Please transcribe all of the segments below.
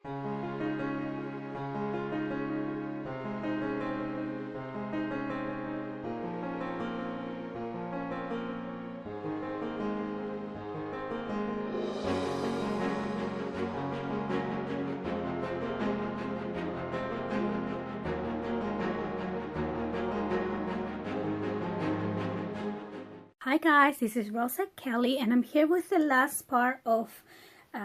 Hi guys, this is Rosa Kelly and I'm here with the last part of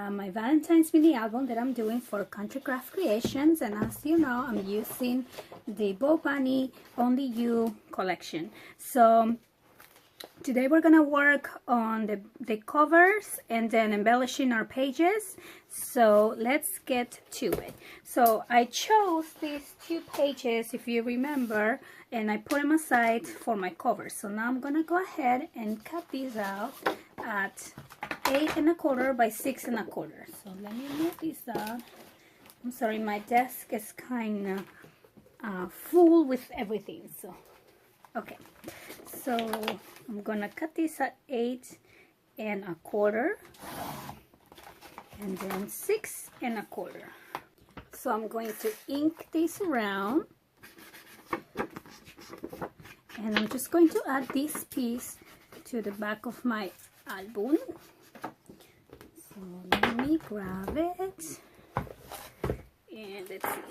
my Valentine's mini album that I'm doing for Country Craft Creations, and as you know I'm using the Bow Bunny Only You collection. So today we're gonna work on the covers and then embellishing our pages. So let's get to it. So I chose these two pages, if you remember, and I put them aside for my covers. So now I'm gonna go ahead and cut these out at 8 1/4 by 6 1/4. So let me move these out. I'm sorry, my desk is kind of full with everything. So okay, so I'm gonna cut this at 8 1/4 and then 6 1/4. So I'm going to ink this around, and I'm just going to add this piece to the back of my album. So let me grab it and let's see.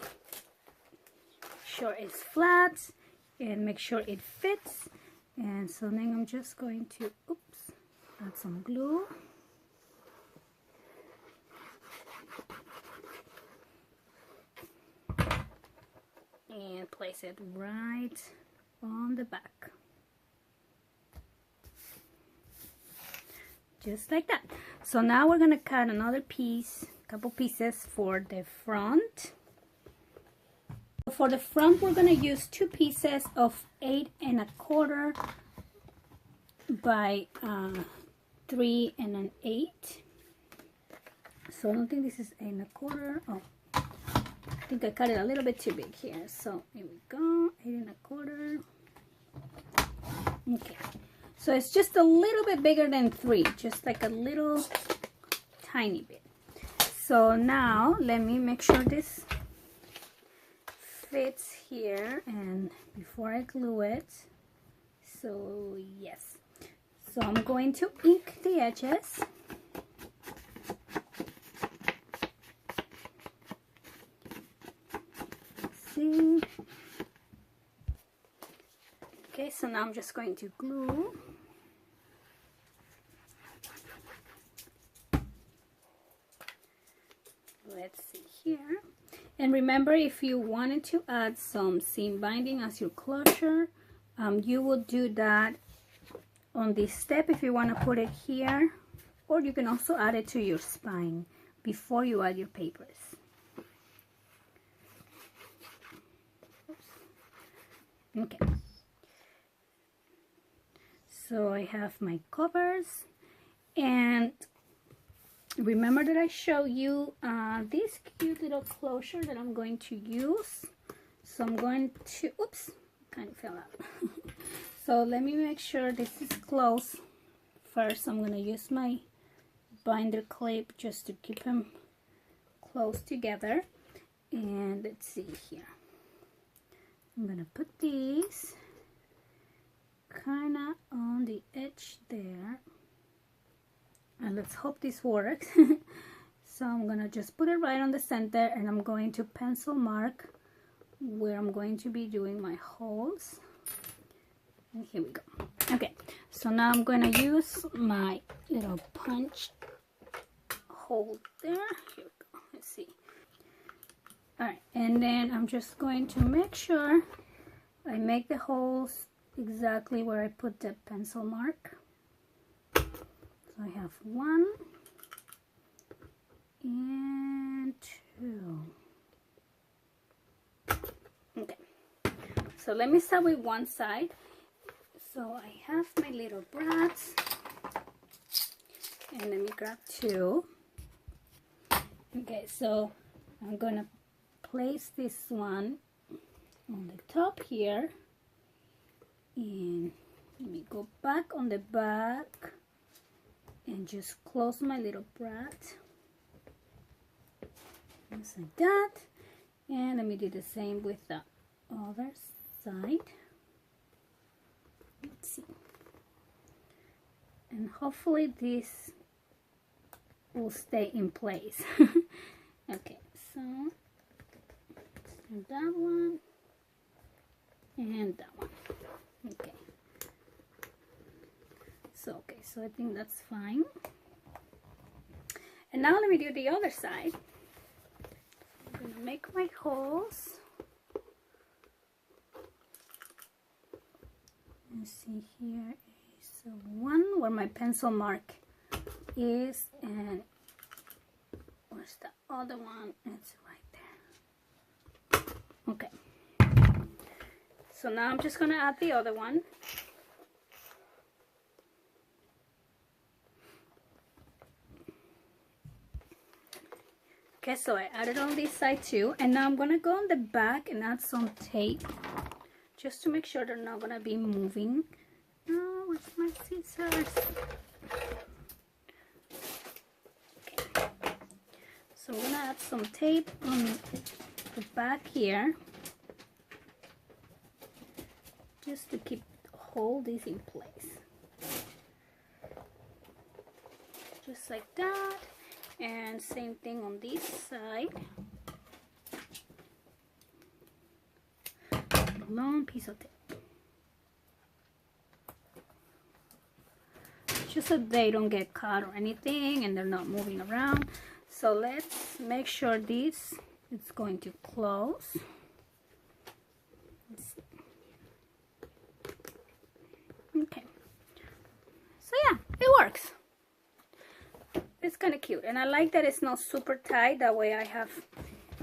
Make sure it's flat and make sure it fits. And so then I'm just going to add some glue. And place it right on the back. Just like that. So now we're gonna cut another piece, couple pieces for the front. For the front, we're gonna use 2 pieces of 8 1/4 by 3 1/8. So I don't think this is 8 1/4. Oh, I think I cut it a little bit too big here. So here we go, 8 1/4. Okay, so it's just a little bit bigger than 3, just like a little tiny bit. So now let me make sure this fits here and before I glue it. So yes, so I'm going to ink the edges. See? Okay, so now I'm just going to glue. Let's see here. And remember, if you wanted to add some seam binding as your closure, you will do that on this step if you want to put it here, or you can also add it to your spine before you add your papers. Okay, so I have my covers, and remember that I showed you this cute little closure that I'm going to use. So I'm going to, oops, kind of fell out. So let me make sure this is close. First, I'm going to use my binder clip just to keep them close together. And let's see here. I'm going to put these kind of on the edge there. And let's hope this works. So I'm gonna just put it right on the center, and I'm going to pencil mark where I'm going to be doing my holes. And here we go. Okay, so now I'm going to use my little punch hole there. Here we go. Let's see. Alright, and then I'm just going to make sure I make the holes exactly where I put the pencil mark. I have 1 and 2. Okay, so let me start with one side. So I have my little brads, and let me grab 2. Okay, so I'm gonna place this one on the top here, and let me go back on the back and just close my little brad. just like that. And let me do the same with the other side. Let's see. And hopefully this will stay in place. Okay, so that one and that one. Okay. So I think that's fine. And now let me do the other side. I'm gonna make my holes. Let's see, here is the one where my pencil mark is, and where's the other one? It's right there. Okay. So now I'm just gonna add the other one. Okay, so I added on this side too, and now I'm gonna go on the back and add some tape just to make sure they're not gonna be moving. Oh, where's my scissors? Okay. So I'm gonna add some tape on the back here just to hold this in place. Just like that. And same thing on this side. Long piece of tape. Just so they don't get caught or anything and they're not moving around. So let's make sure this is going to close. Let's see. Okay. So yeah, it works. It's kind of cute, and I like that it's not super tight. That way I have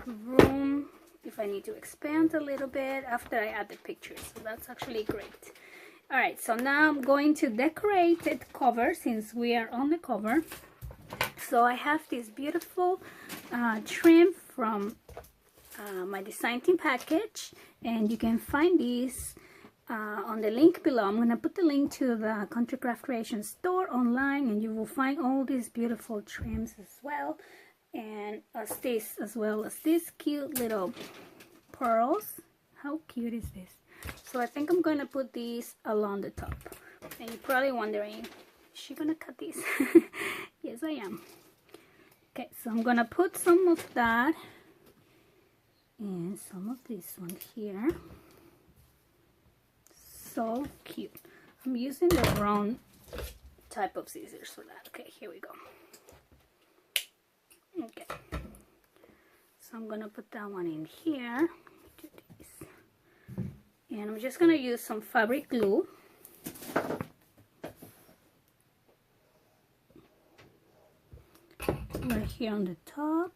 room if I need to expand a little bit after I add the pictures. So that's actually great. All right, so now I'm going to decorate the cover since we are on the cover. So I have this beautiful trim from my design team package, and you can find these on the link below. I'm going to put the link to the Country Craft Creation store online, and you will find all these beautiful trims as well, and as well as these cute little pearls. How cute is this? So I think I'm going to put these along the top, and you're probably wondering, is she going to cut these? Yes, I am. Okay, so I'm going to put some of that and some of this one here. So cute. I'm using the wrong type of scissors for that. Okay, here we go. Okay, so I'm gonna put that one in here. Do this. And I'm just gonna use some fabric glue. Right here on the top,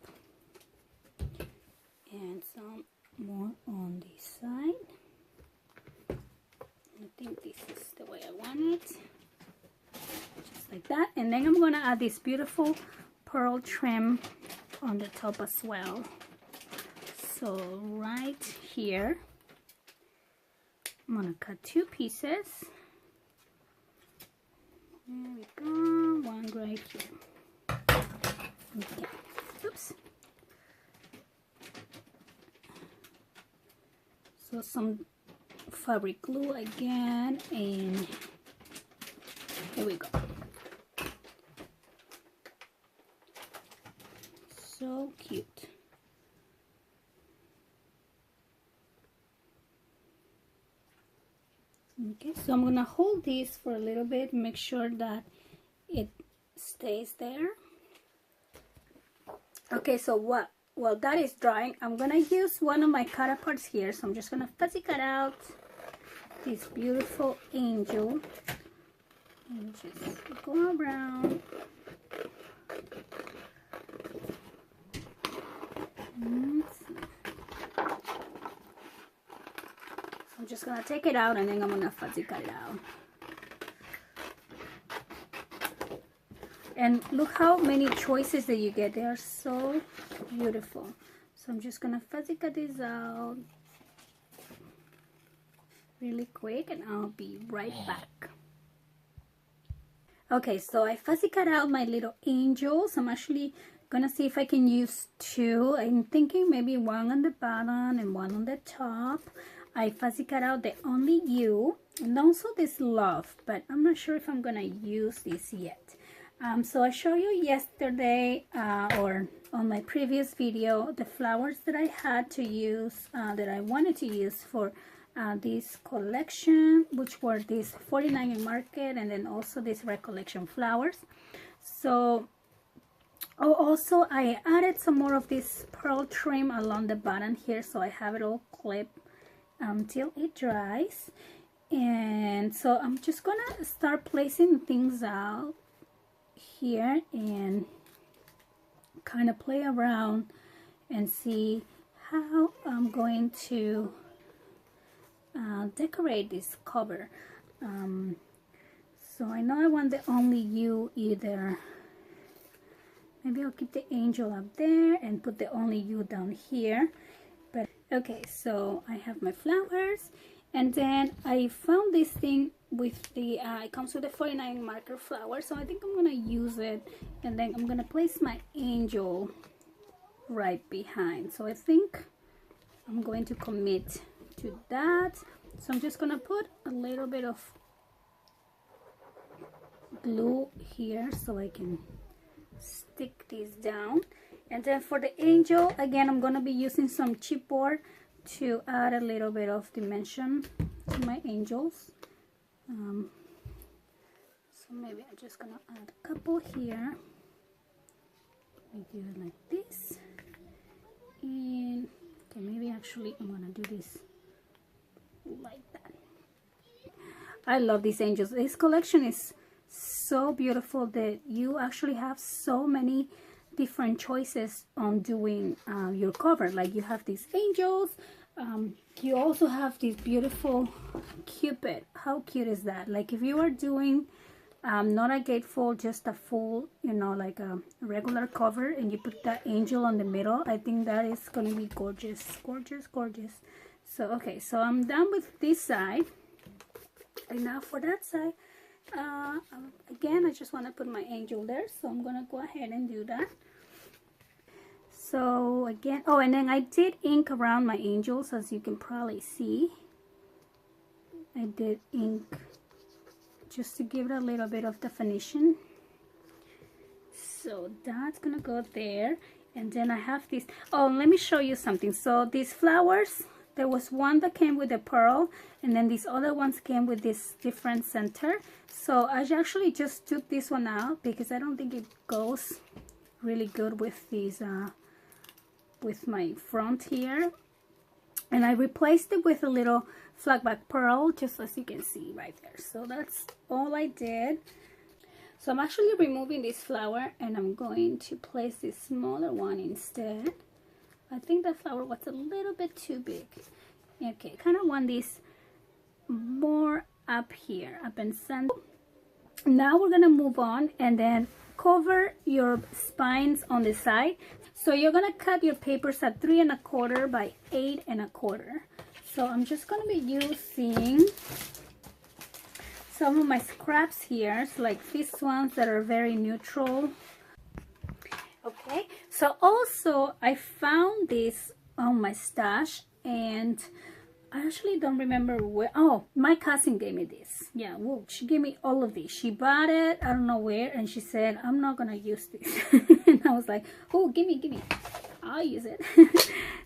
and some more on this side. I think this is the way I want it, just like that. And then I'm going to add this beautiful pearl trim on the top as well. So right here, I'm going to cut 2 pieces. There we go, one right here. Okay. Oops. So some fabric glue again, and here we go. So cute. Okay, so I'm gonna hold this for a little bit, make sure that it stays there. Okay, so while that is drying, I'm gonna use one of my cut parts here. So I'm just gonna fussy cut out this beautiful angel and just go around. So I'm just gonna take it out, and then I'm gonna fussy cut it out. And look how many choices that you get. They are so beautiful. So I'm just gonna fussy cut this out really quick, and I'll be right back. Okay, so I fussy cut out my little angels. I'm actually gonna see if I can use two. I'm thinking maybe one on the bottom and one on the top. I fuzzy cut out the Only You and also this Love, but I'm not sure if I'm gonna use this yet. So I showed you yesterday or on my previous video the flowers that I had to use, that I wanted to use for this collection, which were these 49 in Market and then also these Recollection flowers. So also I added some more of this pearl trim along the bottom here, so I have it all clipped until it dries. And so I'm just gonna start placing things out here and kind of play around and see how I'm going to decorate this cover. So I know I want the Only You either. Maybe I'll keep the angel up there and put the Only You down here. But okay, so I have my flowers, and then I found this thing with the it comes with the 49 marker flower, so I think I'm gonna use it, and then I'm gonna place my angel right behind. So I think I'm going to commit to that. So I'm just gonna put a little bit of glue here so I can stick this down. And then for the angel, again, I'm gonna be using some chipboard to add a little bit of dimension to my angels. So maybe I'm just gonna add a couple here. We do it like this, and okay, maybe actually I'm gonna do this like that. I love these angels. This collection is so beautiful that you actually have so many different choices on doing your cover. Like you have these angels, you also have this beautiful Cupid. How cute is that? Like if you are doing not a gatefold, just a full, you know, like a regular cover, and you put that angel on the middle, I think that is going to be gorgeous, gorgeous, gorgeous. So okay, so I'm done with this side, and now for that side, again, I just want to put my angel there, so I'm gonna go ahead and do that. So again, oh, and then I did ink around my angels, as you can probably see. I did ink just to give it a little bit of definition. So that's gonna go there. And then I have this, oh, let me show you something. So these flowers, there was one that came with the pearl, and then these other ones came with this different center. So I actually just took this one out because I don't think it goes really good with these with my front here, and I replaced it with a little flag back pearl, just as you can see right there. So that's all I did. So I'm actually removing this flower, and I'm going to place this smaller one instead. I think that flower was a little bit too big. Okay, kind of want this more up here, up in center. Now we're gonna move on and then cover your spines on the side. So you're gonna cut your papers at 3 1/4 by 8 1/4. So I'm just gonna be using some of my scraps here, so like these ones that are very neutral. Okay, so also I found this on my stash, and I actually don't remember where. Oh, my cousin gave me this. Yeah, whoa, she gave me all of these. She bought it, I don't know where, and she said, I'm not gonna use this. And I was like, oh, give me, I'll use it.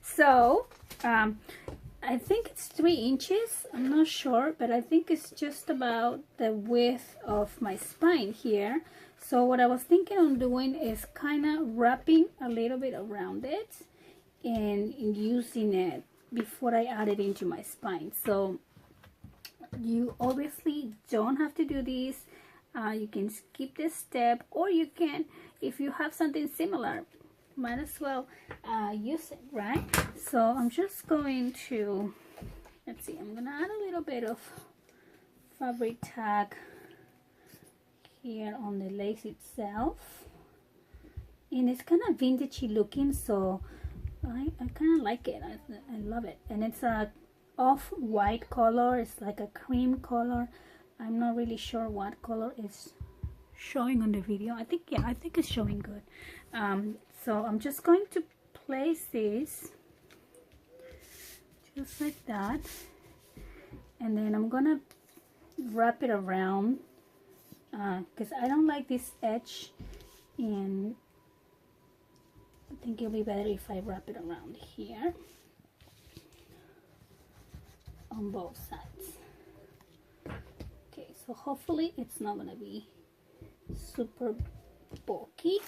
So I think it's 3 inches, I'm not sure, but I think it's just about the width of my spine here. So what I was thinking on doing is kind of wrapping a little bit around it and using it before I add it into my spine. So you obviously don't have to do this. You can skip this step, or you can, if you have something similar, might as well use it, right? So I'm just going to, let's see, I'm gonna add a little bit of fabric tag here on the lace itself, and it's kind of vintagey looking, so I kind of like it. I love it, and it's a off-white color. It's like a cream color. I'm not really sure what color is showing on the video. I think, yeah, I think it's showing good. so I'm just going to place this just like that, and then I'm gonna wrap it around because I don't like this edge, and I think it'll be better if I wrap it around here on both sides. Okay, so hopefully it's not gonna be super bulky,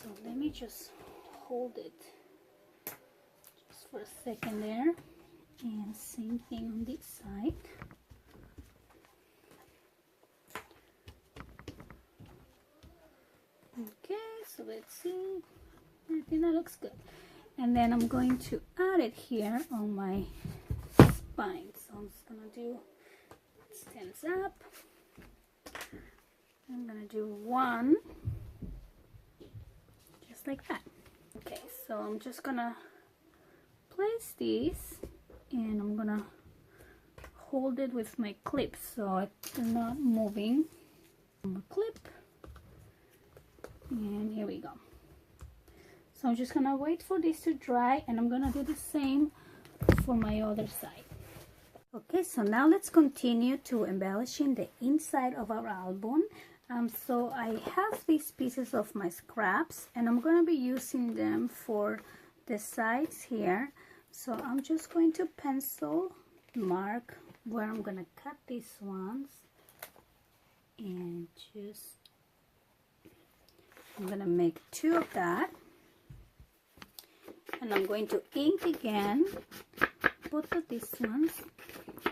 so let me just hold it just for a second there, and same thing on this side. Okay, so let's see, I think that looks good, and then I'm going to add it here on my spine. So I'm just gonna do, it stands up, I'm gonna do one just like that. Okay, so I'm just gonna place these, and I'm gonna hold it with my clip so it's not moving. My clip, and here we go. So I'm just gonna wait for this to dry, and I'm gonna do the same for my other side. Okay, so now let's continue to embellishing the inside of our album. So I have these pieces of my scraps, and I'm going to be using them for the sides here. So I'm just going to pencil mark where I'm going to cut these ones, and I'm going to make 2 of that, and I'm going to ink again both of these ones.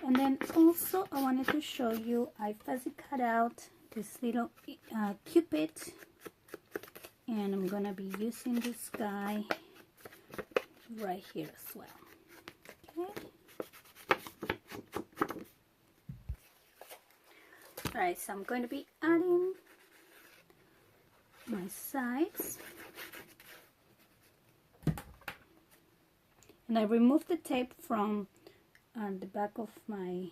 And then also I wanted to show you, I fuzzy cut out this little cupid, and I'm gonna be using this guy right here as well. Okay. Alright, so I'm going to be adding my sides, and I removed the tape from the back of my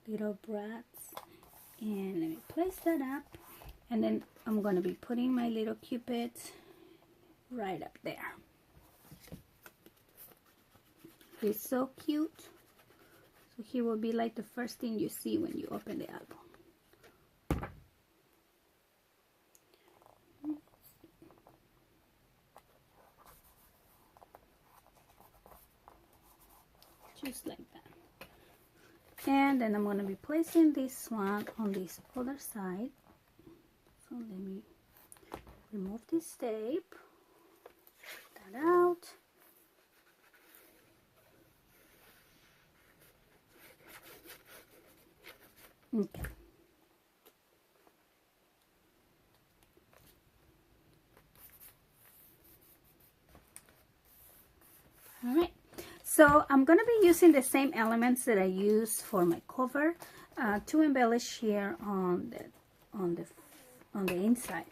little brats, and let me place that up, and then I'm going to be putting my little cupid right up there. He's so cute, so he will be like the first thing you see when you open the album. Just like that. And then I'm going to be placing this one on this other side. So let me remove this tape, take that out. Okay. All right. So I'm going to be using the same elements that I used for my cover to embellish here on the inside.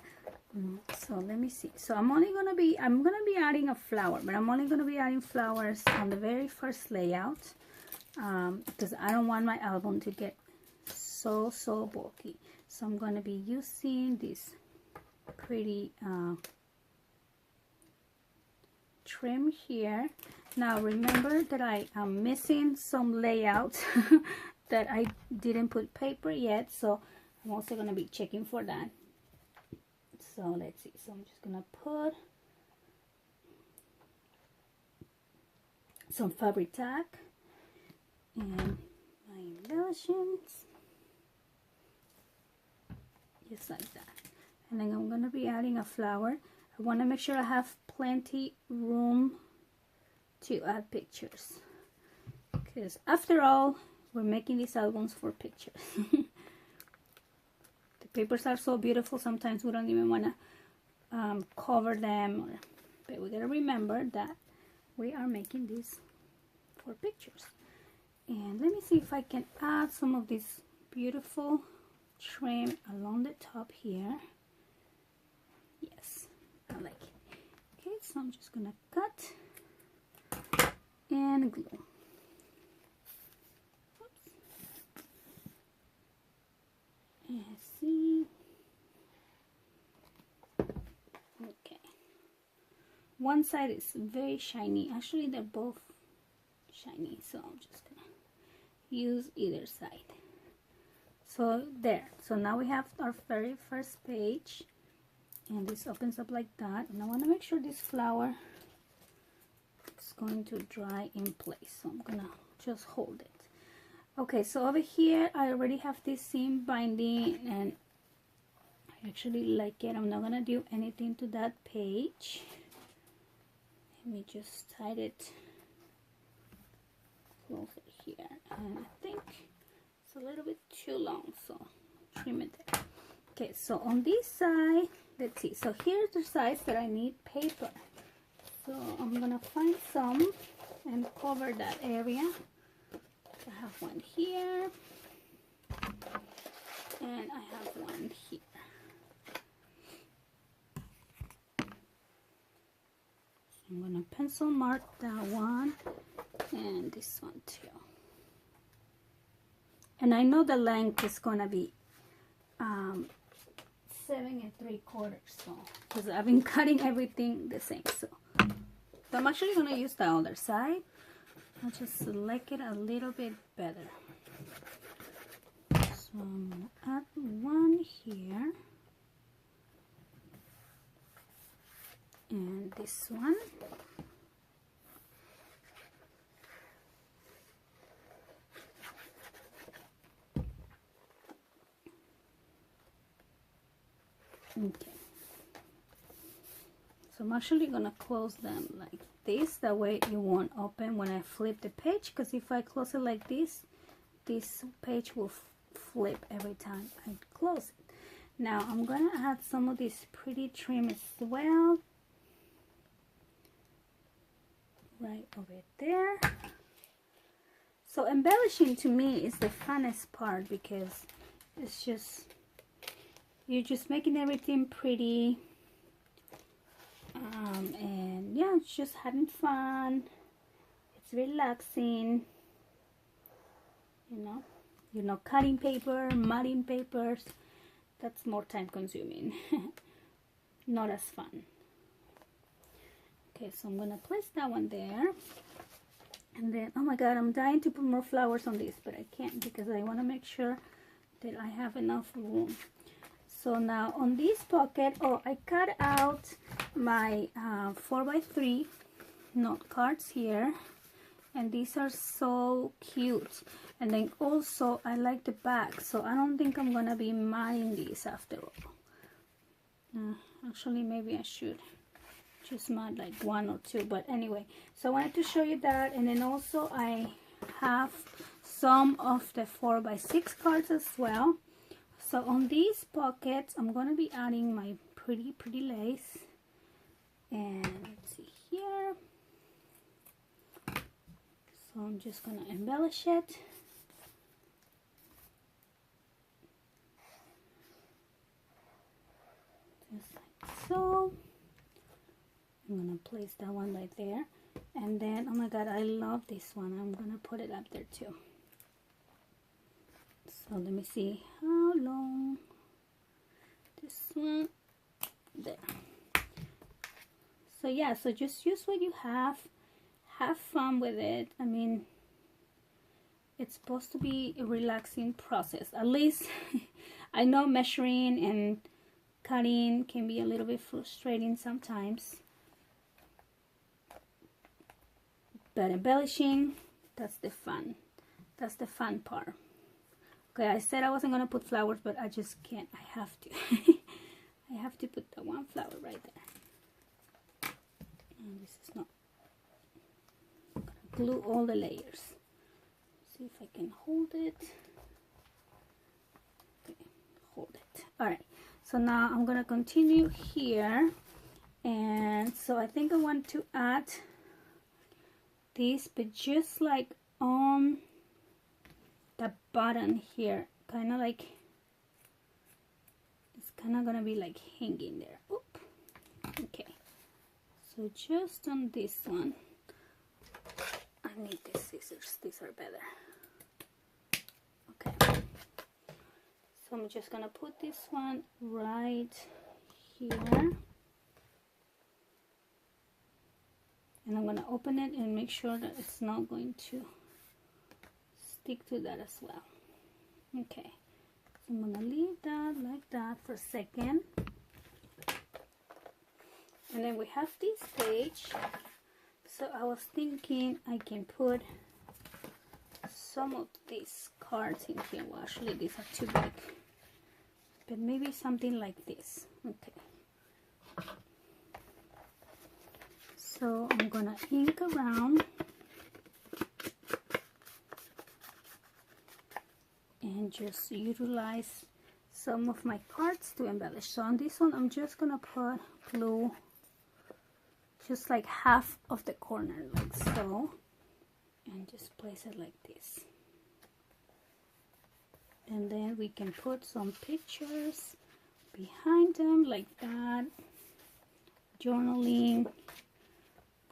So let me see. So I'm going to be adding a flower, but I'm only going to be adding flowers on the very first layout because I don't want my album to get so bulky. So I'm going to be using this pretty trim here. Now remember that I am missing some layouts that I didn't put paper yet, so I'm also going to be checking for that. So let's see. So I'm just going to put some fabric tack and my embellishments just like that, and then I'm going to be adding a flower. I want to make sure I have plenty room to add pictures, because after all, we're making these albums for pictures. The papers are so beautiful, sometimes we don't even want to cover them, but we gotta remember that we are making these for pictures. And let me see if I can add some of this beautiful trim along the top here. Yes, I like it. Okay, so I'm just gonna cut and glue. Oops. And see. Okay. one side is very shiny. Actually, they're both shiny, so I'm just gonna use either side. So there. So now we have our very first page, and this opens up like that. And I want to make sure this flower is going to dry in place, so I'm gonna just hold it. Okay, so over here I already have this seam binding, and I actually like it. I'm not gonna do anything to that page. Let me just tie it closer here, and I think it's a little bit too long, so trim it there. Okay, so on this side, let's see. So here's the size that I need paper. So I'm gonna find some and cover that area. I have one here, and I have one here. So I'm gonna pencil mark that one and this one too. And I know the length is gonna be 7 3/4, so because I've been cutting everything the same. So I'm actually gonna use the other side. I'll just select it a little bit better. So I'm gonna add one here and this one. Okay, so I'm actually gonna close them like this, that way it won't open when I flip the page, because if I close it like this page will flip every time I close it. Now I'm gonna add some of this pretty trim as well, right over there. So embellishing to me is the funnest part, because it's just, you're just making everything pretty, and yeah, it's just having fun. It's relaxing, you know. You're not cutting paper, mudding papers. That's more time consuming. Not as fun. Okay, so I'm gonna place that one there, and then, oh my god, I'm dying to put more flowers on this, but I can't because I want to make sure that I have enough room. So now on this pocket, oh, I cut out my 4x3 note cards here, and these are so cute. And then also I like the back, so I don't think I'm gonna be mudding these after all. Actually, maybe I should just mud like one or two, but anyway, so I wanted to show you that. And then also I have some of the 4x6 cards as well. So on these pockets, I'm going to be adding my pretty lace. And let's see here. So I'm just going to embellish it. Just like so. I'm going to place that one right there. And then, oh my god, I love this one. I'm going to put it up there too. So let me see how long. This one there. So yeah, so just use what you have fun with it. I mean, it's supposed to be a relaxing process. At least I know measuring and cutting can be a little bit frustrating sometimes, but embellishing, that's the fun part. Okay, I said I wasn't gonna put flowers, but I just can't. I have to. I have to put the one flower right there. And this is not. I'm gonna glue all the layers. See if I can hold it. Okay, hold it. All right. So now I'm gonna continue here, and so I think I want to add this, but just like on the button here, kind of like, it's kind of gonna be like hanging there. Oop. Okay, so just on this one, I need these scissors. These are better. Okay, so I'm just gonna put this one right here. and I'm gonna open it and make sure that it's not going to stick to that as well. Okay, so I'm gonna leave that like that for a second. And then we have this page. So I was thinking I can put some of these cards in here. Well, actually these are too big, but maybe something like this. Okay, so I'm gonna ink around and just utilize some of my cards to embellish. So on this one I'm just gonna put glue just like half of the corner, like so, and just place it like this. And then we can put some pictures behind them like that, journaling,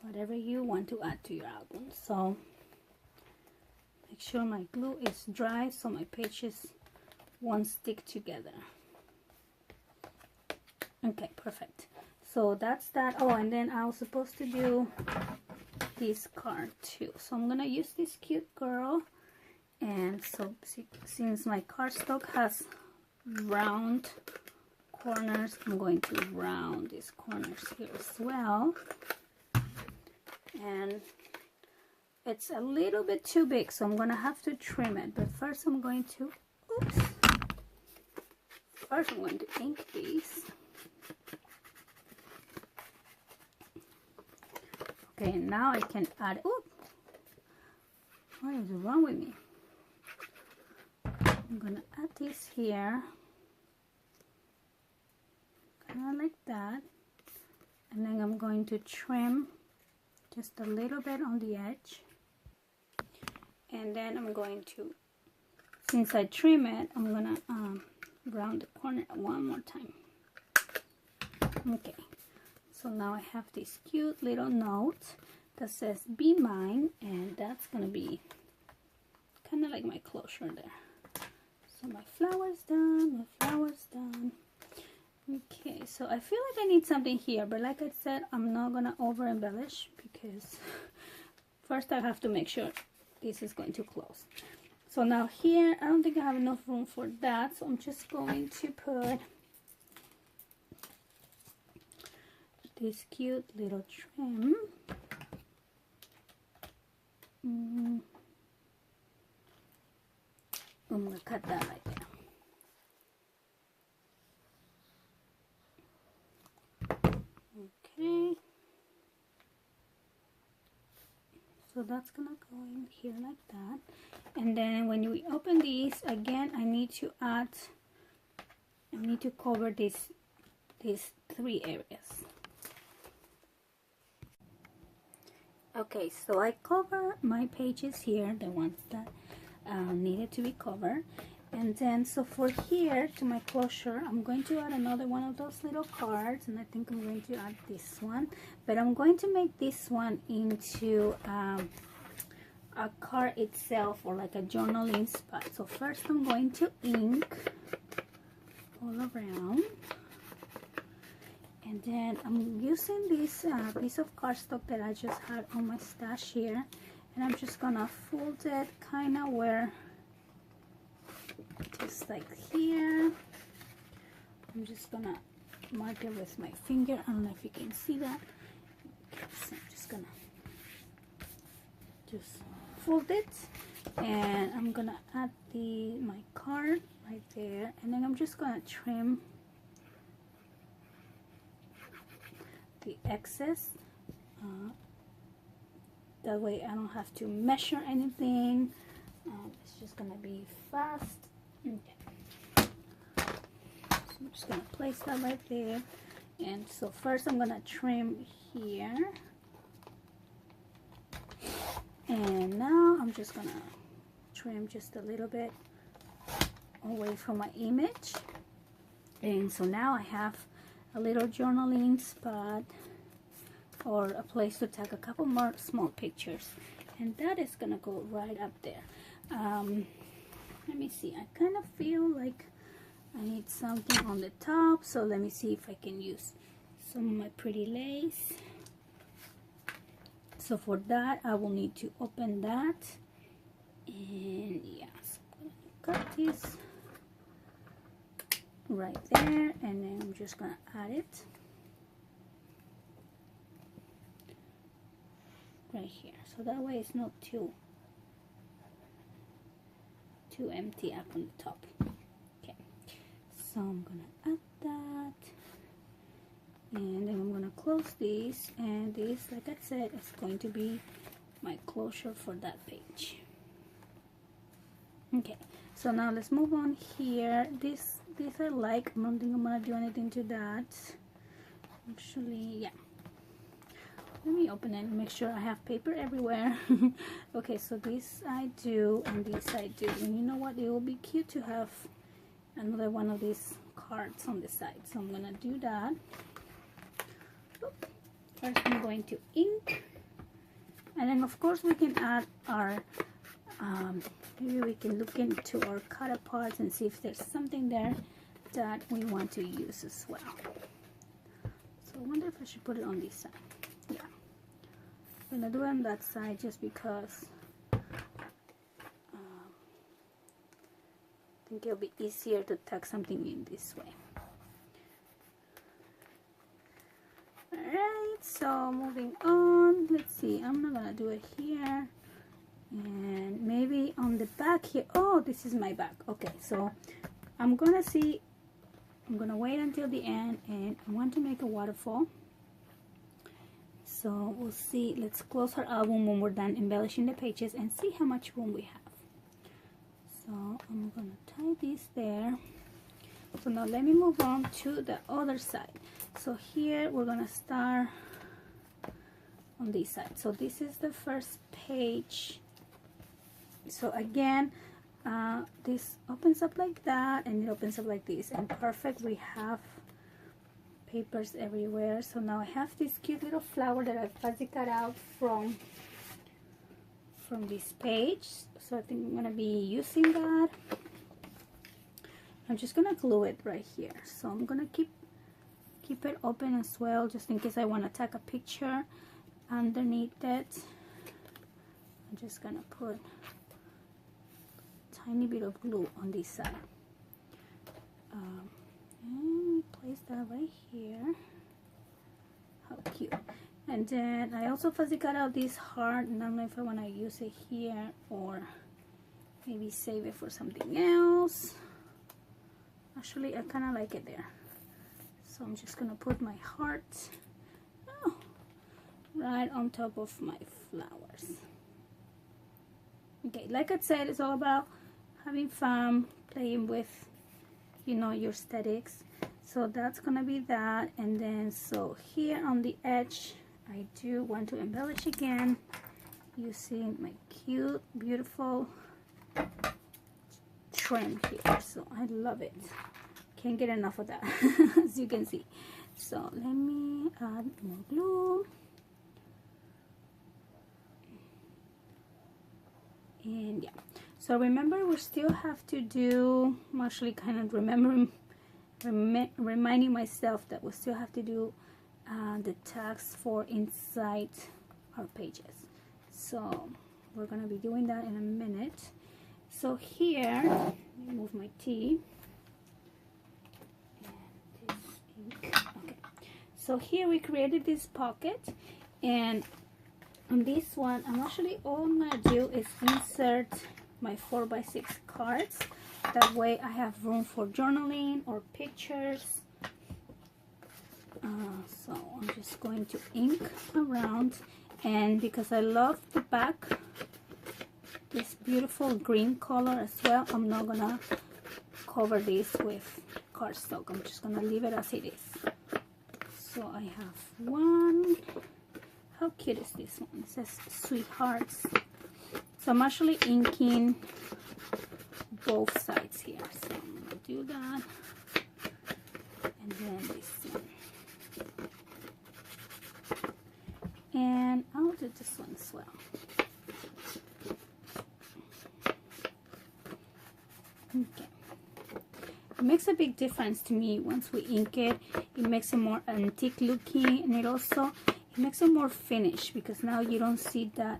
whatever you want to add to your album. So make sure my glue is dry so my pages won't stick together. Okay, perfect. So that's that. Oh, and then I was supposed to do this card too. So I'm gonna use this cute girl, and so since my cardstock has round corners, I'm going to round these corners here as well. And it's a little bit too big, so I'm gonna have to trim it. But first I'm going to, oops. First I'm going to ink these. Okay, now I can add, oh, what is wrong with me? I'm gonna add this here, kind of like that, and then I'm going to trim just a little bit on the edge, and then I'm going to, since I trim it, I'm gonna round the corner one more time. Okay. So now I have this cute little note that says "Be Mine," and that's gonna be kind of like my closure there. So my flower's done, my flower's done. Okay, so I feel like I need something here, but like I said, I'm not gonna over embellish because first I have to make sure this is going to close. So now here, I don't think I have enough room for that, so I'm just going to put this cute little trim. I'm gonna cut that right there. Okay, so that's gonna go in here like that. And then when we open these again, I need to cover these 3 areas. Okay, so I cover my pages here, the ones that needed to be covered. And then, so for here, to my closure, I'm going to add another one of those little cards, and I think I'm going to add this one. But I'm going to make this one into a card itself, or like a journaling spot. So first I'm going to ink all around. And then I'm using this piece of cardstock that I just had on my stash here, and I'm just gonna fold it kind of where, just like here. I'm just gonna mark it with my finger. I don't know if you can see that. Okay, so I'm just gonna fold it, and I'm gonna add my card right there, and then I'm just gonna trim the excess, that way I don't have to measure anything. It's just gonna be fast. Okay. So I'm just gonna place that right there, and so first I'm gonna trim here, and now I'm just gonna trim just a little bit away from my image. And so now I have a little journaling spot, or a place to tag a couple more small pictures, and that is gonna go right up there. Let me see, I kind of feel like I need something on the top, so let me see if I can use some of my pretty lace. So for that I will need to open that, and yeah, so I'm gonna cut this right there, and then I'm just gonna add it right here, so that way it's not too empty up on the top. Okay, so I'm gonna add that, and then I'm gonna close this, and this, like I said, is going to be my closure for that page. Okay, so now let's move on here. This I like. I don't think I'm gonna do anything to that. Actually, yeah. Let me open it and make sure I have paper everywhere. Okay, so this I do, and this I do. And you know what? It will be cute to have another one of these cards on the side. So I'm gonna do that. First I'm going to ink, and then of course we can add our maybe we can look into our cut parts and see if there's something there that we want to use as well. So I wonder if I should put it on this side. Yeah, I'm gonna do it on that side just because I think it'll be easier to tuck something in this way. Alright, so moving on, let's see, I'm not gonna do it here, and maybe on the back here. Oh, this is my back. Okay, so I'm gonna wait until the end, and I want to make a waterfall. So we'll see. Let's close our album when we're done embellishing the pages and see how much room we have. So I'm gonna tie this there. So now let me move on to the other side. So here we're gonna start on this side. So this is the first page. So again, this opens up like that, and it opens up like this, and perfect. We have papers everywhere. So now I have this cute little flower that I fuzzy cut out from this page. So I think I'm gonna be using that. I'm just gonna glue it right here. So I'm gonna keep it open as well, just in case I want to tack a picture underneath it. I'm just gonna put a tiny bit of glue on this side, and place that right here. How cute. And then I also fuzzy cut out this heart, and I don't know if I want to use it here or maybe save it for something else. Actually, I kind of like it there. So I'm just gonna put my heart right on top of my flowers. Okay, like I said, it's all about having fun, playing with, you know, your aesthetics. So that's gonna be that. And then so here on the edge, I do want to embellish again using my cute, beautiful trim here. So I love it. Can't get enough of that, as you can see. So let me add more glue. And yeah, so remember, we still have to do, I'm actually kind of reminding myself that we still have to do the tags for inside our pages. So we're gonna be doing that in a minute. So here, let me move my tea. Okay, so here we created this pocket, and on this one, all I'm gonna do is insert my 4x6 cards. That way I have room for journaling or pictures. So I'm just going to ink around, and because I love the back, this beautiful green color as well, I'm not gonna cover this with cardstock. I'm just gonna leave it as it is. So I have one. How cute is this one? It says Sweethearts. So I'm actually inking both sides here. So I'm gonna do that, and then this one, and I'll do this one as well. Okay. It makes a big difference to me once we ink it. It makes it more antique looking, and it makes it more finished, because now you don't see that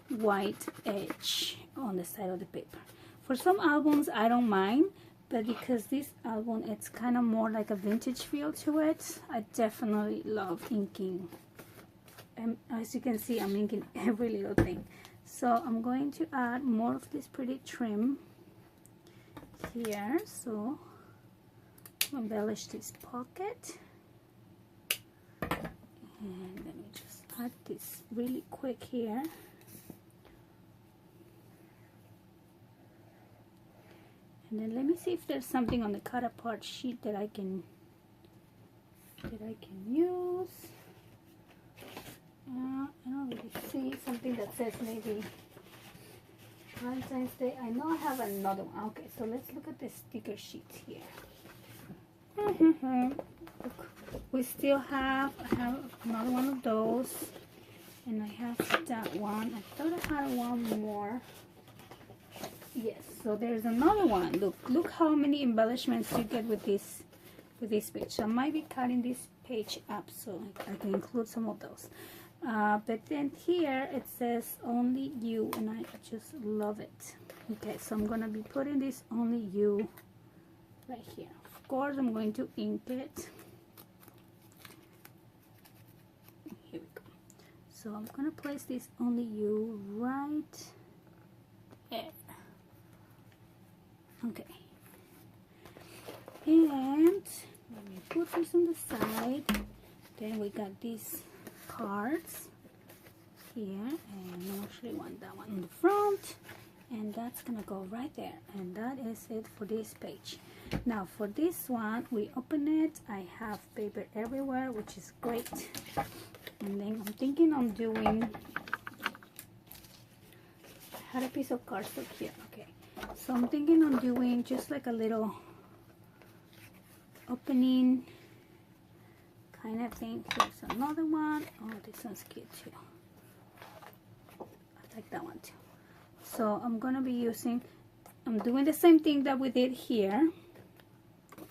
white edge on the side of the paper. For some albums I don't mind, but because this album, it's kind of more like a vintage feel to it, I definitely love inking. And as you can see, I'm inking every little thing. So I'm going to add more of this pretty trim here. So embellish this pocket. And let me just add this really quick here. And then let me see if there's something on the cut apart sheet that I can use. I don't really see something that says maybe Valentine's Day. I know I have another one. Okay, so let's look at the sticker sheets here. Look, we still have, I have another one of those, and I have that one. I thought I had one more. Yes, so there's another one. Look how many embellishments you get with this page. So I might be cutting this page up so I can include some of those. But then here it says only you, and I just love it. Okay, so I'm gonna be putting this only you right here. Of course, I'm going to ink it. Here we go. So I'm gonna place this only you right there. Okay, and let me put this on the side. Then we got these cards here, and I actually want that one in the front, and that's gonna go right there. And that is it for this page. Now for this one, we open it. I have paper everywhere, which is great. And then I'm thinking on doing, I had a piece of cardstock here. Okay, so I'm thinking on doing just like a little opening kind of thing. Here's another one. Oh, this one's cute too. I like that one too. So I'm gonna be using, I'm doing the same thing that we did here,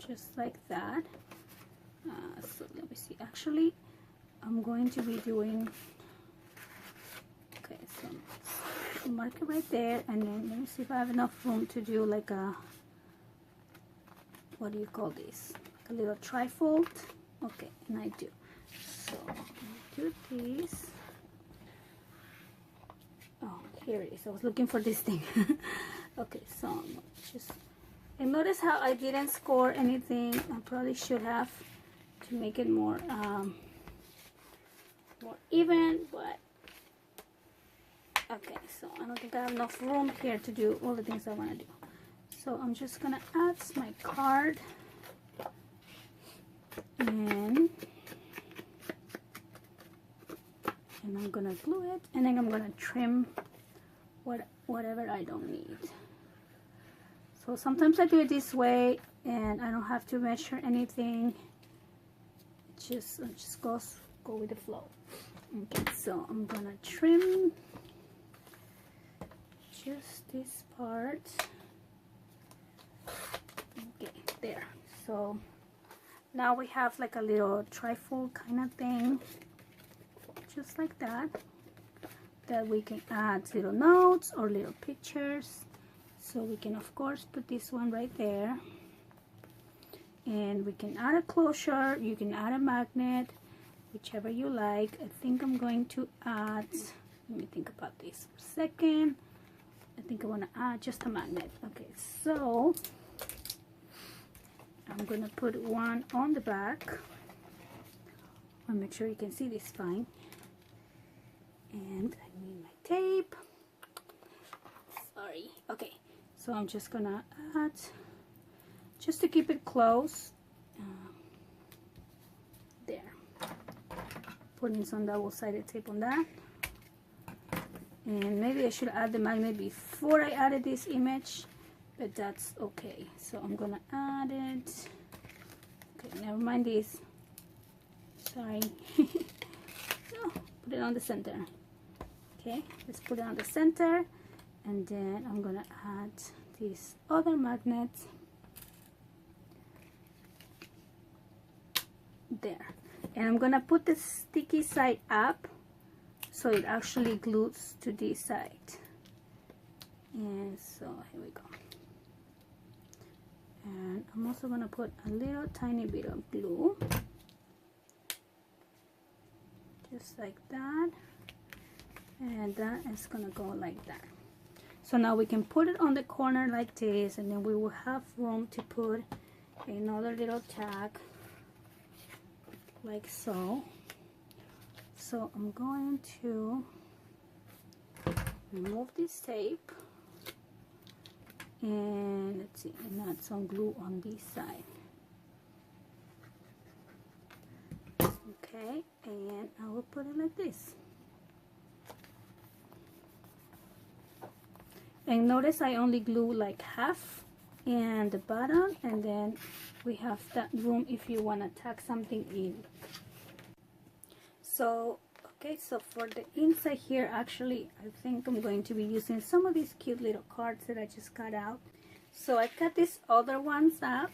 just like that. So let me see, actually I'm going to be doing, okay, so mark it right there, and then let me see if I have enough room to do like a, what do you call this, like a little trifle. Okay, and I do. So do this. Oh, here it is. I was looking for this thing. Okay, so just, and notice how I didn't score anything. I probably should have, to make it more more even, but okay, so I don't think I have enough room here to do all the things I want to do. So I'm just gonna add my card, and I'm gonna glue it, and then I'm gonna trim whatever I don't need. So sometimes I do it this way, and I don't have to measure anything. It just go with the flow. Okay, so I'm gonna trim just this part. Okay, there. So now we have like a little trifle kind of thing, just like that, that we can add little notes or little pictures. So we can of course put this one right there, and we can add a closure, you can add a magnet, whichever you like. I think I'm going to add, let me think about this for a second. I think I want to add just a magnet. Okay, so I'm gonna put one on the back. I'll make sure you can see this fine. And I need my tape. Sorry. Okay, so I'm just gonna add, just to keep it close, there. Putting some double-sided tape on that. And maybe I should add the magnet before I added this image, but that's okay. So I'm gonna add it. Okay, never mind this. Sorry. So put it on the center. Okay, let's put it on the center, and then I'm gonna add this other magnet there. And I'm gonna put the sticky side up so it actually glues to this side. And so here we go. And I'm also gonna put a little tiny bit of glue, just like that, and that is gonna go like that. So now we can put it on the corner like this, and then we will have room to put another little tag like so. So I'm going to remove this tape, and let's see, and add some glue on this side. Okay, and I will put it like this. And notice I only glue like half and the bottom, and then we have that room if you want to tack something in. So okay, so for the inside here, actually I think I'm going to be using some of these cute little cards that I just cut out. So I cut these other ones up,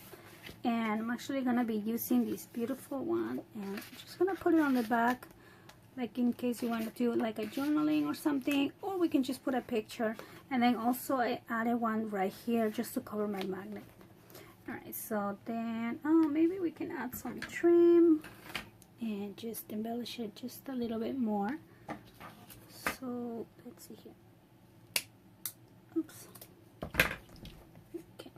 and I'm actually gonna be using this beautiful one, and I'm just gonna put it on the back, like in case you want to do like a journaling or something, or we can just put a picture. And then also I added one right here just to cover my magnet. Alright, so then maybe we can add some trim and just embellish it just a little bit more. So let's see here. Oops. Okay.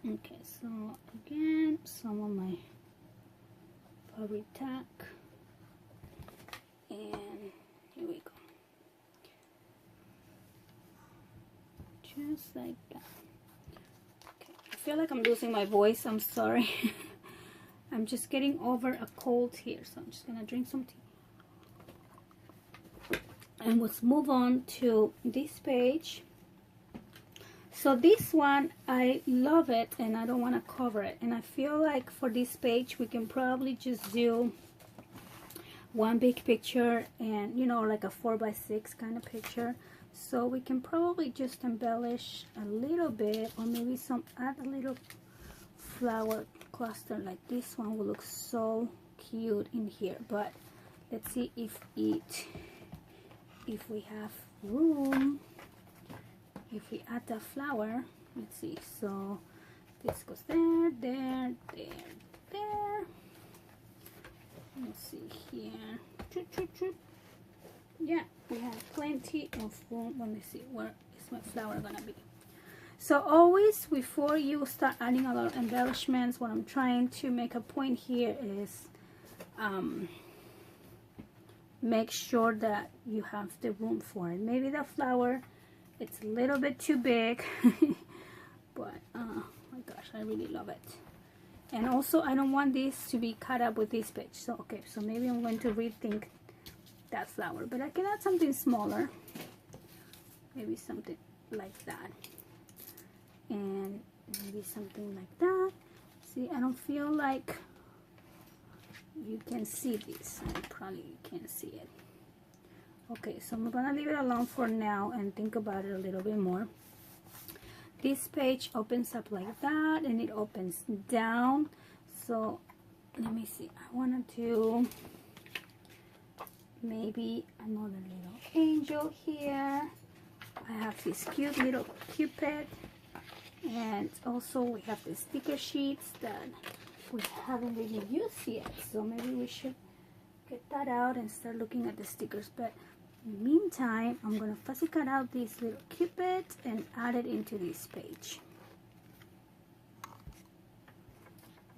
Okay, so again, some of my fabric tack, and here we go, just like that. Okay, I feel like I'm losing my voice, I'm sorry. I'm just getting over a cold here, so I'm just gonna drink some tea. And let's move on to this page. So this one, I love it, and I don't want to cover it. And I feel like for this page, we can probably just do one big picture, and you know, like a 4x6 kind of picture. So we can probably just embellish a little bit, or maybe add a little flower cluster like this one will look so cute in here. But let's see if we have room. If we add the flower, let's see, so this goes there, there, there, there. Let's see here. Choop, choop, choop. Yeah, we have plenty of room. Let me see, where is my flower gonna be? So always, before you start adding a lot of embellishments, what I'm trying to make a point here is make sure that you have the room for it. Maybe the flower, it's a little bit too big, but oh my gosh, I really love it. And also, I don't want this to be cut up with this page. So okay, so maybe I'm going to rethink that flower, but I can add something smaller, maybe something like that, and maybe something like that. See, I don't feel like you can see this. I probably can't see it. Okay, so I'm gonna leave it alone for now and think about it a little bit more. This page opens up like that, and it opens down. So let me see, I want to do maybe another little angel here. I have this cute little cupid, and also we have the sticker sheets that we haven't really used yet, so maybe we should get that out and start looking at the stickers. But in the meantime, I'm going to fussy cut out these little cupids and add it into this page.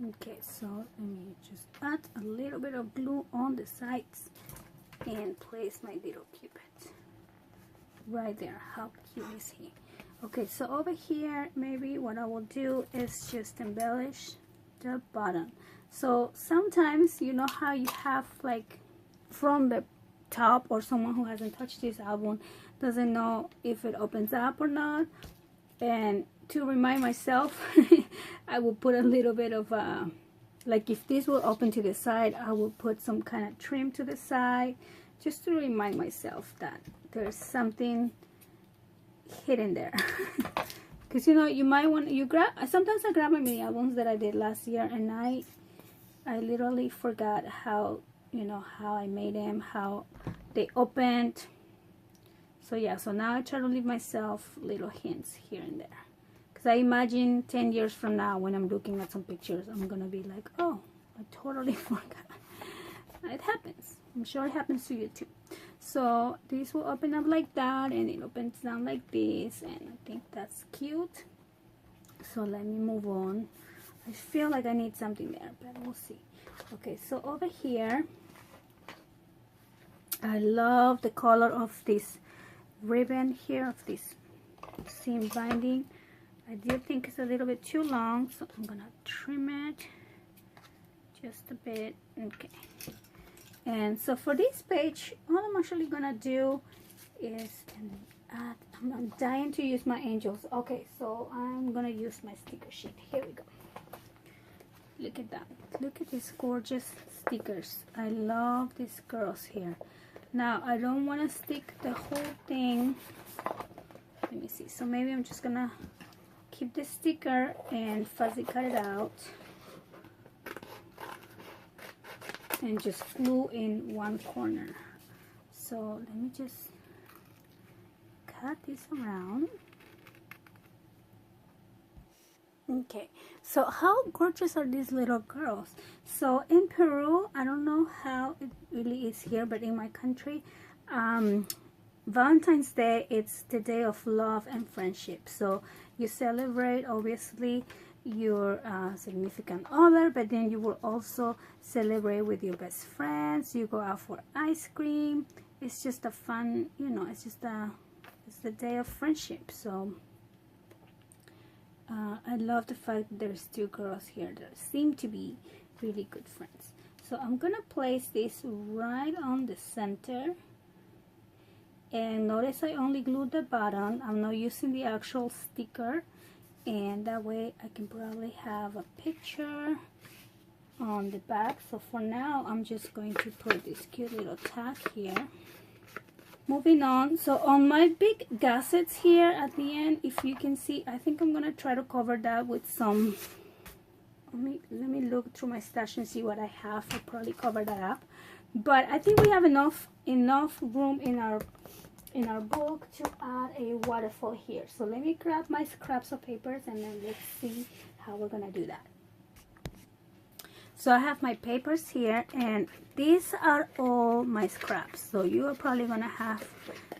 Okay, so let me just add a little bit of glue on the sides and place my little cupid right there. How cute is he? Okay, so over here, maybe what I will do is just embellish the bottom. So sometimes, you know how you have like from the top, or someone who hasn't touched this album doesn't know if it opens up or not, and to remind myself, I will put a little bit of like if this will open to the side, I will put some kind of trim to the side just to remind myself that there's something hidden there. because you know, you might want, you grab, sometimes I grab my mini albums that I did last year, and I literally forgot how, you know, how I made them, how they opened. So yeah, so now I try to leave myself little hints here and there, because I imagine 10 years from now when I'm looking at some pictures, I'm gonna be like, oh, I totally forgot. It happens. I'm sure it happens to you too. So this will open up like that, and it opens down like this, and I think that's cute. So let me move on. I feel like I need something there, but we'll see. Okay, so over here, I love the color of this ribbon here, of this seam binding. I do think it's a little bit too long, so I'm gonna trim it just a bit. Okay. And so for this page, all I'm actually gonna do is add, I'm dying to use my angels. Okay, so I'm gonna use my sticker sheet. Here we go. Look at that. Look at these gorgeous stickers. I love these girls here. Now I don't want to stick the whole thing. Let me see. So maybe I'm just gonna keep the sticker and fuzzy cut it out, and just glue in one corner. So let me just cut this around. Okay, so how gorgeous are these little girls? So in Peru, I don't know how it really is here, but in my country, Valentine's Day, it's the day of love and friendship. So you celebrate, obviously, your significant other, but then you will also celebrate with your best friends. You go out for ice cream. It's just a fun, you know, it's the day of friendship. So I love the fact that there's two girls here that seem to be really good friends. So I'm gonna place this right on the center, and notice I only glued the bottom. I'm not using the actual sticker, and that way I can probably have a picture on the back. So for now, I'm just going to put this cute little tag here. Moving on, so on my big gussets here at the end, if you can see, I think I'm gonna try to cover that with some, let me look through my stash and see what I have. I'll probably cover that up, but I think we have enough room in our book to add a waterfall here. So let me grab my scraps of papers, and then let's see how we're gonna do that. So I have my papers here, and these are all my scraps. So you are probably gonna have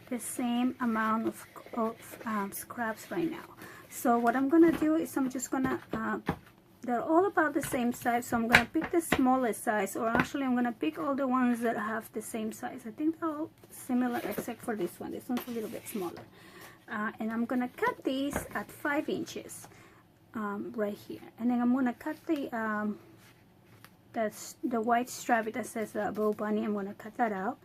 the same amount of scraps right now. So what I'm gonna do is I'm just gonna, they're all about the same size, so I'm gonna pick the smallest size, or actually I'm gonna pick all the ones that have the same size. I think they're all similar except for this one. This one's a little bit smaller. And I'm gonna cut these at 5 inches right here, and then I'm gonna cut that's the white strap that says Bow Bunny. I'm gonna cut that out.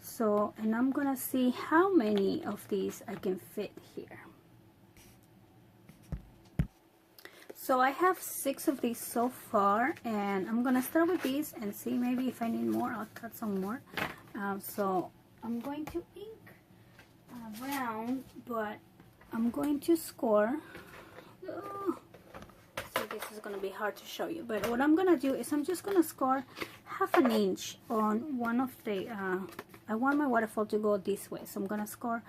So, and I'm gonna see how many of these I can fit here. So I have 6 of these so far, and I'm gonna start with these and see maybe if I need more, I'll cut some more. So I'm going to ink around, but I'm going to score. So this is going to be hard to show you, but what I'm going to do is I'm just going to score 1/2 inch on one of the, I want my waterfall to go this way, so I'm going to score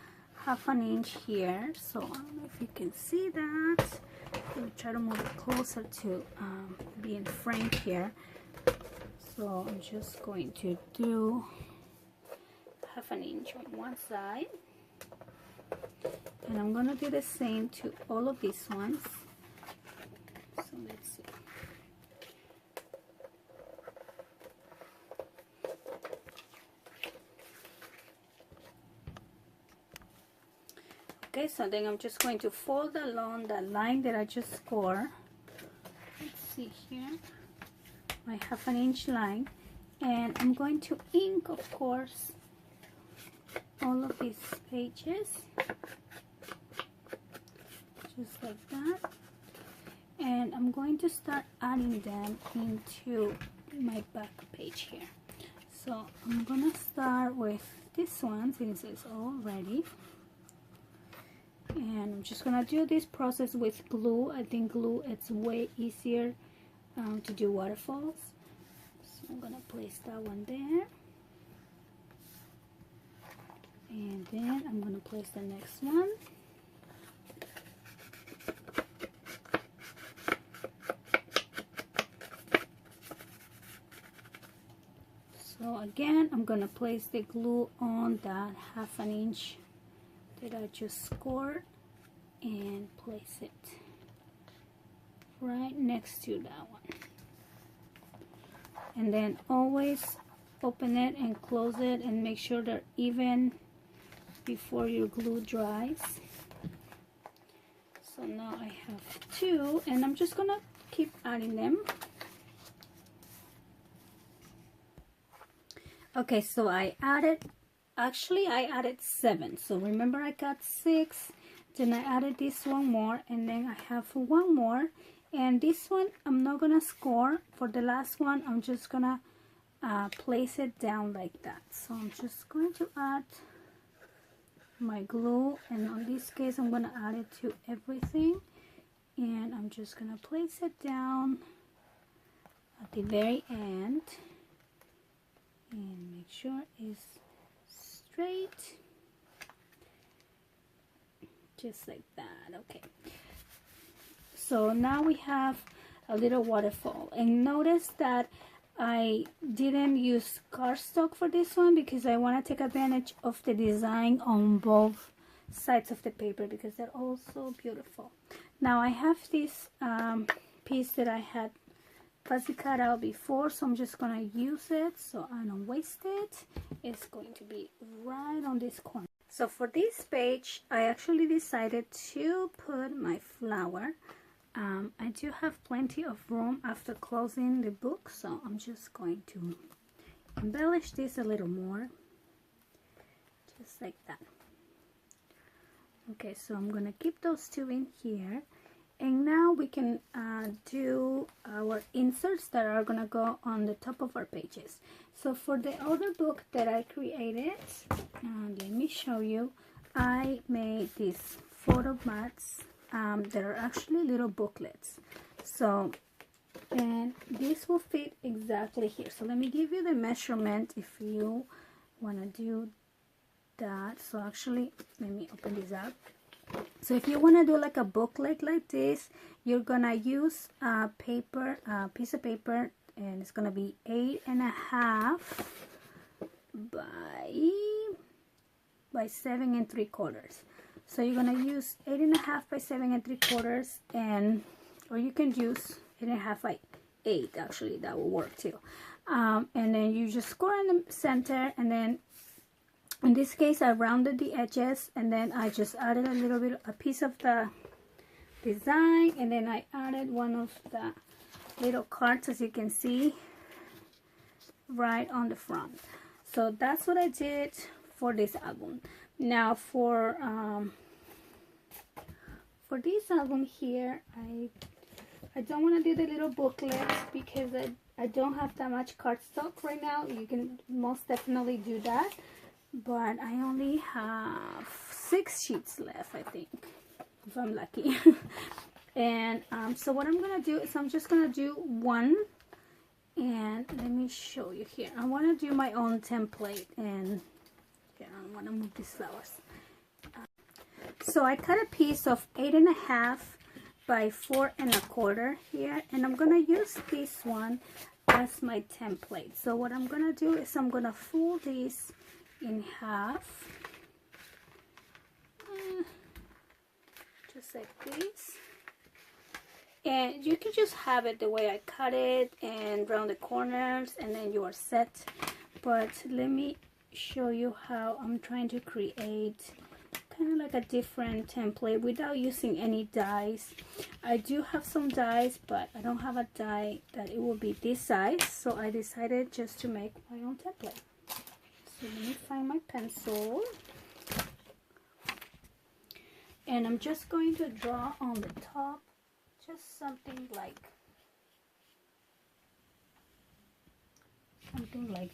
1/2 inch here. So I don't know if you can see that. I'll try to move it closer to being framed here. So I'm just going to do 1/2 inch on one side, and I'm going to do the same to all of these ones. So let's see. Okay, so then I'm just going to fold along that line that I just scored. Let's see here, my 1/2 inch line, and I'm going to ink, of course, all of these pages, just like that. And I'm going to start adding them into my back page here. So I'm gonna start with this one since it's all ready. And I'm just gonna do this process with glue. I think glue it's way easier to do waterfalls. So I'm gonna place that one there, and then I'm gonna place the next one. So again, I'm gonna place the glue on that 1/2 inch that I just scored and place it right next to that one. And then always open it and close it and make sure they're even before your glue dries. So now I have 2, and I'm just gonna keep adding them. Okay, so I added 7. So remember I got 6, then I added this one more, and then I have one more. And this one I'm not gonna score. For the last one, I'm just gonna place it down like that. So I'm just going to add my glue, and in this case I'm gonna add it to everything, and I'm just gonna place it down at the very end and make sure it's straight, just like that. Okay, so now we have a little waterfall, and notice that I didn't use cardstock for this one because I want to take advantage of the design on both sides of the paper because they're also beautiful. Now I have this piece that I had plastic cut out before, so I'm just gonna use it so I don't waste it. It's going to be right on this corner. So for this page, I actually decided to put my flower. I do have plenty of room after closing the book, so I'm just going to embellish this a little more, just like that. Okay, so I'm gonna keep those 2 in here, and now we can do our inserts that are gonna go on the top of our pages. So for the other book that I created, let me show you. I made these photo mats that are actually little booklets. So, and this will fit exactly here. So let me give you the measurement if you want to do that. So actually, let me open this up. So if you want to do like a booklet like this, you're gonna use a paper, piece of paper, and it's gonna be 8.5 by 7 3/4. So you're gonna use 8.5 by 7 3/4, and or you can use 8.5 by 8. Actually, that will work too. And then you just score in the center, and then in this case I rounded the edges, and then I just added a piece of the design, and then I added one of the little cards, as you can see, right on the front. So that's what I did for this album. Now for this album here, I don't want to do the little booklets because I don't have that much cardstock right now. You can most definitely do that, but I only have 6 sheets left, I think, if I'm lucky. And so what I'm gonna do is I'm just gonna do one, and let me show you here. I want to do my own template, and here I want to move these flowers. So I cut a piece of 8.5 by 4 1/4 here, and I'm gonna use this one as my template. So what I'm gonna do is I'm gonna fold this in half, just like this, and you can just have it the way I cut it and round the corners, and then you are set. But let me show you how I'm trying to create kind of like a different template without using any dies. I do have some dies, but I don't have a die that it will be this size, so I decided just to make my own template. So let me find my pencil, and I'm just going to draw on the top just something like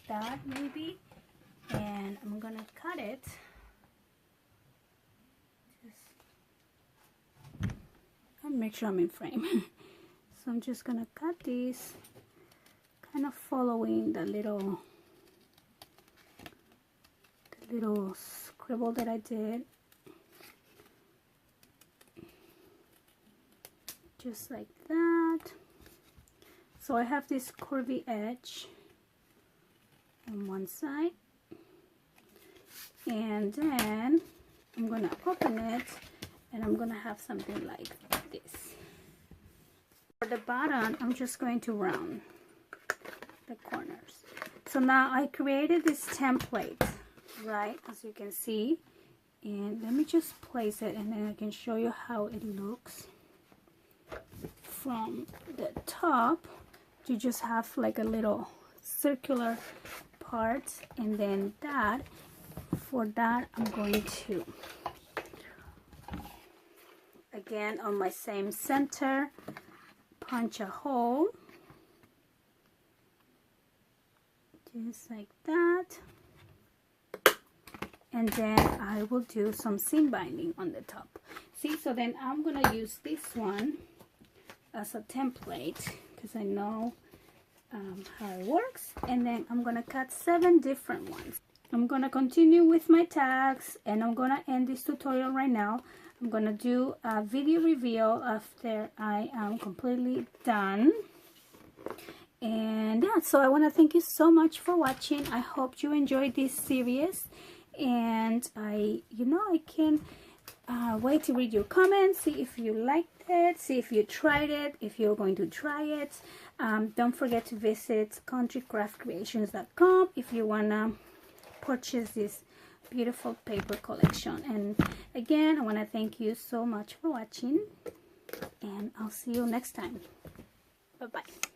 that maybe, and I'm gonna cut it just make sure I'm in frame. So I'm just gonna cut this, kind of following the little scribble that I did, just like that. So I have this curvy edge on one side, and then I'm gonna open it, and I'm gonna have something like this. For the bottom, I'm just going to round the corners. So now I created this template, right, as you can see, and let me just place it, and then I can show you how it looks from the top. You just have like a little circular part, and then that, for that I'm going to, again on my same center, punch a hole just like that, and then I will do some seam binding on the top. See, so then I'm gonna use this one as a template because I know how it works, and then I'm gonna cut 7 different ones. I'm gonna continue with my tags, and I'm gonna end this tutorial right now. I'm gonna do a video reveal after I am completely done. And yeah, so I want to thank you so much for watching. I hope you enjoyed this series, and I can't wait to read your comments, see if you liked it, see if you tried it, if you're going to try it. Don't forget to visit countrycraftcreations.com if you wanna purchase this beautiful paper collection. And again, I want to thank you so much for watching, and I'll see you next time. Bye bye.